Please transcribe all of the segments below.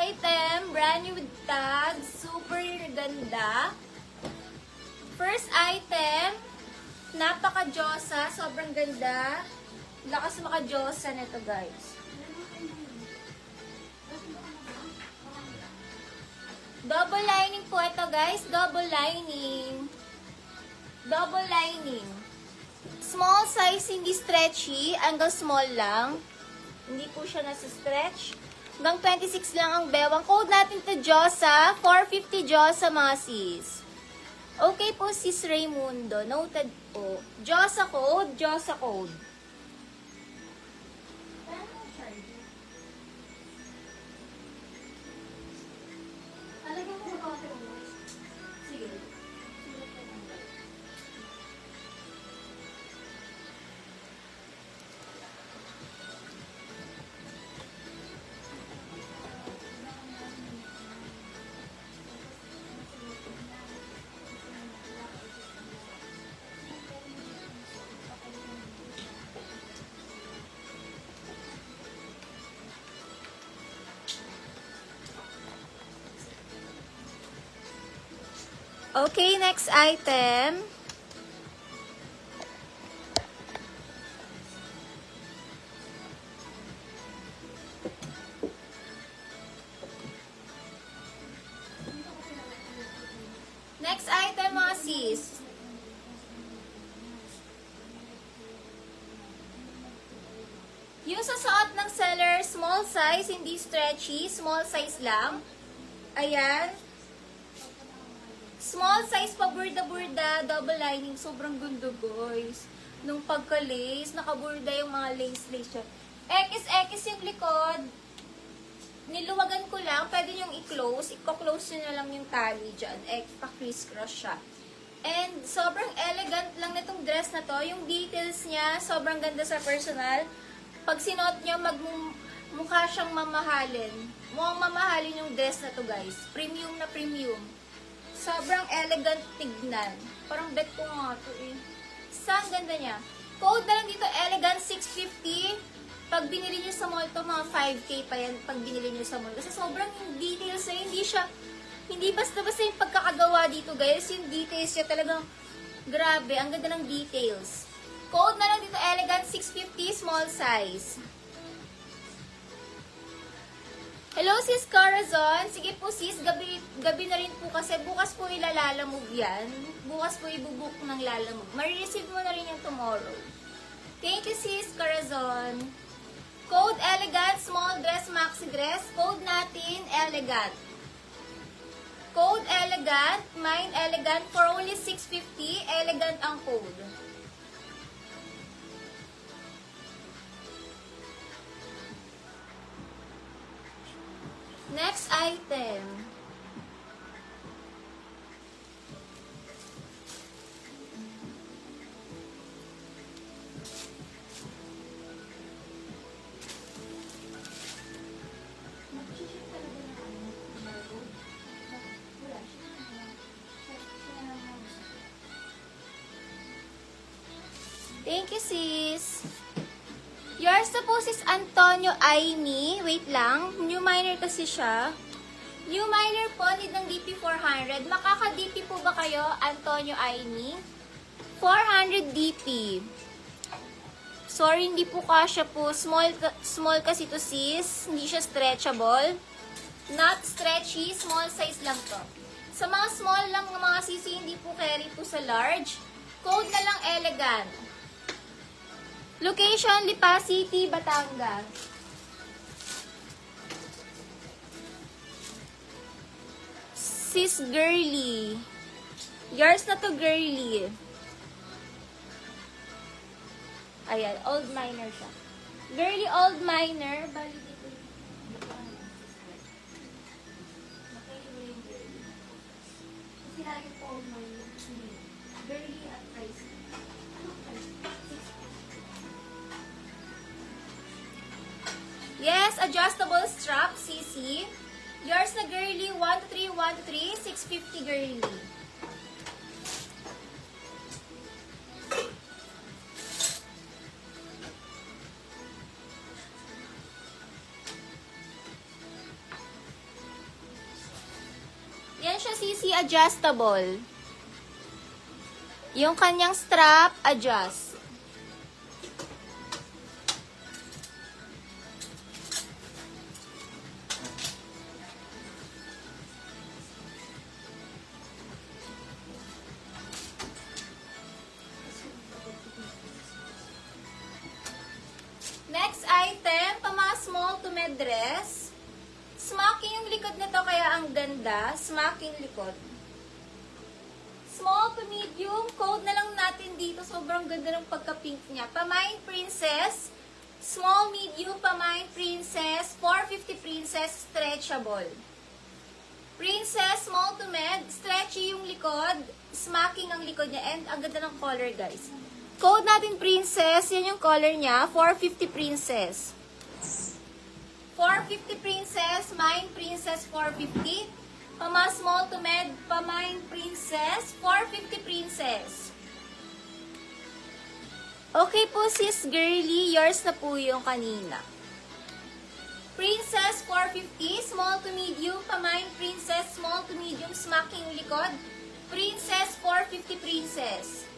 item, brand new with tag, super ganda. First item, napaka-Diyosa, sobrang ganda. Lakas maka-Diyosa nito, guys. Double lining po ito, guys. Double lining. Double lining. Small size, hindi stretchy. Hanggang small lang. Hindi po siya nasa-stretch. Hanggang 26 lang ang bewang. Code natin to Diyosa. 450 Diyosa, mga sis. Okay po, sis Raymundo. Noted po. Diyosa code. Diyosa code. Sige. Okay, next item. Next item, mga sis. Yung sa suot ng seller, small size, hindi stretchy, small size lang. Ayan. Small size pa, burda-burda, double lining, sobrang gundo, guys. Nung pagka-lace, nakaburda yung mga lace-lace siya. X yung likod. Niluwagan ko lang, pwede yung i-close. I-close nyo na lang yung tali dyan. Pa-criss-cross siya. And sobrang elegant lang nitong dress na to. Yung details niya, sobrang ganda sa personal. Pag sinuot nyo, mukha siyang mamahalin. Mukhang mamahalin yung dress na to, guys. Premium na premium. Sobrang elegant tignan. Parang bet ko nga to eh. Saan ganda niya? Code na lang dito, elegant 650. Pag binili nyo sa mall to, mga 5K pa yan pag binili nyo sa mall. Kasi sobrang yung details na hindi basta-basta yung pagkakagawa dito, guys. Yung details niya talagang grabe. Ang ganda ng details. Code na lang dito, elegant 650, small size. Hello, sis Corazon. Sige po, sis. Gabi na rin po kasi bukas po ilalalamove yan. Bukas po ibubuk ng lalamove. Marireceive mo na rin yan tomorrow. Thank you, sis Corazon. Code elegant, small dress, maxi dress. Code natin, elegant. Code elegant, mine elegant for only 650. Elegant ang code. Next item. Thank you, sis. Yours na po, sis Antonio Aini. Wait lang. New minor kasi siya. New minor po, need ng DP 400. Makaka-DP po ba kayo, Antonio Aini? 400 DP. Sorry, hindi po kasya po. Small kasi to, sis. Hindi siya stretchable. Not stretchy. Small size lang to. Sa mga small lang ng mga sisi, hindi po carry po sa large. Code na lang elegant. Location, Lipa City, Batangas. Sis Girly. Yours na to, Girly. Ayan, old minor siya. Girly, old minor. Bali dito. Kasi lagi po old minor. Girly at price. Yes, adjustable strap, CC. Yours na, Girly, 123, 123, 650, Girly. easy adjustable. Yung kanyang strap, adjust. Next item, pama small to mid dress. Smocking yung likod nito kaya ang ganda. Smocking likod. Small to medium, code na lang natin dito. Sobrang ganda ng pagka-pink niya. Pamain Princess, small medium, Pamain Princess, 450 Princess, stretchable. Princess, small to med, stretchy yung likod, smacking ang likod niya, and ang ganda ng color, guys. Code natin Princess, yan yung color niya, 450 Princess. 450 Princess, Mine Princess 450. Pama small to med, Pamain Princess, 450 Princess. Okay po sis girly, yours na po yung kanina. Princess 450, small to medium, Pamain Princess, small to medium, smacking likod. Princess 450 Princess.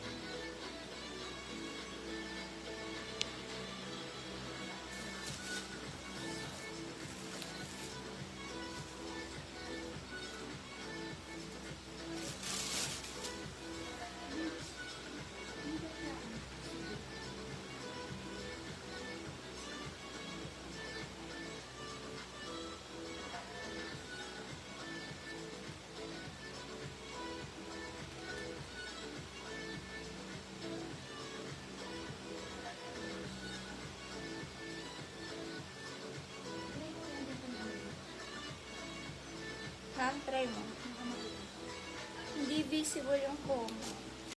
Try mo. Hindi visible yung comb.